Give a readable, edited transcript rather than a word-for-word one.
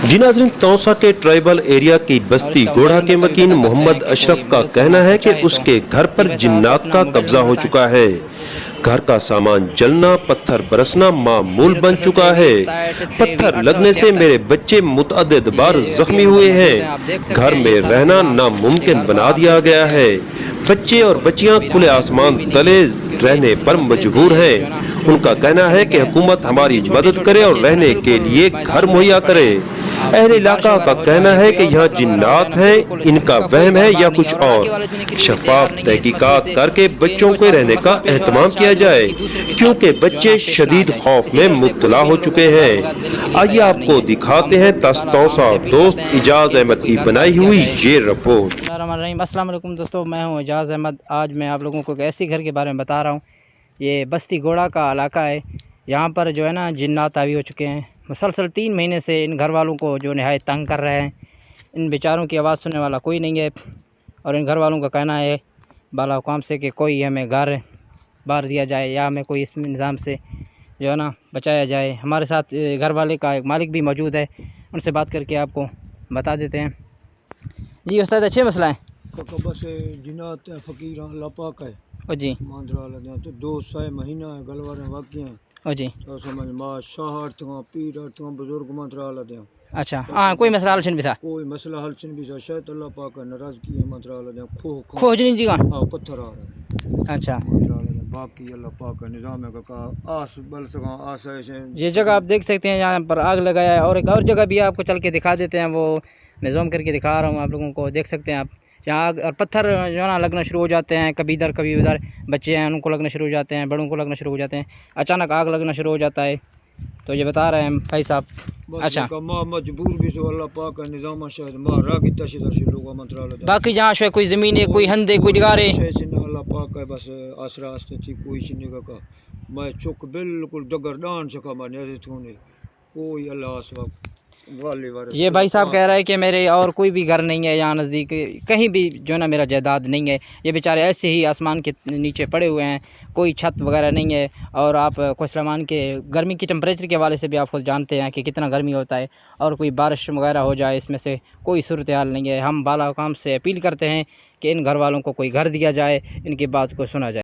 जी नाज़रीन, तौसा के tribal area की और बस्ती इसका गोढ़ा उदाहरण के देकर भी मकीन पता करते मोहम्मद हैं कि अशरफ कोई का मदद कहना करना है कि चाहे तो। उसके घर जी पर भाई साहब, जिन्नात अपना का मोबाइल कब्जा नंबर हो बताएं। चुका है। घर का सामान जलना, पत्थर बरसना मामूल बन 063 चुका है। 23 63 पत्थर लगने से 873। मेरे बच्चे मुतअद्दिद बार ये अभी जख्मी हम हुए मौजूद हैं, आप हैं। देख सकते घर हैं में ये सारा रहना निज़ाम। ये नामुमकिन घर पर बना आप दिया देख गया सकते हैं, है। बच्चे और बिल्कुल बच्चियां खुले वीरान है, कोई आसमान भी नहीं तले है, क्योंकि रहने पर मसले से मजबूर जो है ना हैं। चोट उनका कहना पहुंचने है कि लगे हैं। हुकूमत अब हमारी इनके छोटे मदद छोटे करे और बच्चे जो है ना रहने के बिल्कुल लिए घर मैदान में मुहैया ऐसे पड़े करे। हैं। आप अहले कोई बारिश इलाका वगैरह का हो कहना जाए, है कोई कि और यहाँ मसला वगैरह हो जाए जिन्नात ना, हैं, बिल्कुल इनका इसका कोई वहम घर है या बार नहीं है। कुछ और इलाके और। वाले देने के लिए भी तैयार शफाफ नहीं है इस मसले तहकीकात से करके कि इनको बच्चों के साथ कोई रहने का मसला पेश हो रहा है, एहतमाम किया शायद वो जाए, किसी दूसरे के साथ क्योंकि जो है बच्चे ना पेश ना आ शदीद जाए। खौफ इसी में डर से कोई मुब्तला भी हो इन लोगों चुके को घर वगैरह देने के हैं। लिए आइए तैयार नहीं आपको है। तो दिखाते हम हैं बाला काम तौसा से अपील करते दोस्त हैं इजाज कि इनको अहमद कोई की घर बार बनाई दिया हुई जाए। ये रिपोर्ट। अस्सलाम वालेकुम दोस्तों, मैं हूं एजाज़ अहमद। आज मैं आप लोगों को एक ऐसी घर के बारे में बता रहा हूं। ये बस्ती गोड़ा का इलाका है। यहाँ पर जो है ना जिन्नात हावी हो चुके हैं। मुसलसल 3 महीने से इन घर वालों को जो नहायत तंग कर रहे हैं। इन बेचारों की आवाज़ सुनने वाला कोई नहीं है। और इन घर वालों का कहना है बाला हुकाम से कि कोई हमें घर बार दिया जाए या हमें कोई इस निज़ाम से जो है ना बचाया जाए। हमारे साथ घर वाले का एक मालिक भी मौजूद है, उनसे बात करके आपको बता देते हैं। जी उस्ताद, अच्छे मसला है बस जिनात फ़कीर अल्लाह पाक है ओ जी। मांदरा तो 200 महीना है गलवार वाक़ हैं ओ जी। तो समझ माँ शाह अर्थवा पीर अर्थवा बुजुर्ग मंत्रा दे अच्छा हाँ, कोई मसला हल भी था, कोई मसला हल भी था शायद अल्लाह पाक नाराज़ किए मंत्रा दे खोज नहीं जी। हाँ पत्थर आ रहा है अच्छा, बाकी अल्लाह पाक का निज़ाम है का आस बल सका आस ऐसे। ये जगह आप देख सकते हैं, यहाँ पर आग लगाया है। और एक और जगह भी आपको चल के दिखा देते हैं, वो मैं ज़ूम करके दिखा रहा हूँ आप लोगों को। देख सकते हैं आप यहाँ आग और पत्थर जो है ना लगना शुरू हो जाते हैं, कभी इधर कभी उधर। बच्चे हैं उनको लगना शुरू हो जाते हैं, बड़ों को लगना शुरू हो जाते हैं, अचानक आग लगना शुरू हो जाता है। तो ये बता रहे हैं भाई साहब। अच्छा, माँ मजबूर भी सो अल्लाह पाक का निज़ाम शायद माँ रागी तशीदा से लोग मंत्रा बाकी जहाँ शो कोई ज़मीन है, कोई हंदे, कोई डिगारे अल्लाह पाक है बस आसरा आस्ते थी कोई चिन्ह का मैं चुक बिल्कुल डगरदान से का माने थोने कोई अल्लाह आसवा वाले वाले। ये भाई साहब कह रहा है कि मेरे और कोई भी घर नहीं है यहाँ नज़दीक, कहीं भी जो है ना मेरा जायदाद नहीं है। ये बेचारे ऐसे ही आसमान के नीचे पड़े हुए हैं, कोई छत वगैरह नहीं है। और आप खुशलमान के गर्मी की टेम्परेचर के हवाले से भी आप खुद जानते हैं कि कितना गर्मी होता है, और कोई बारिश वगैरह हो जाए इसमें से कोई सूरत हाल नहीं है। हम बाला हुकाम से अपील करते हैं कि इन घर वालों को कोई घर दिया जाए, इनकी बात को सुना जाए।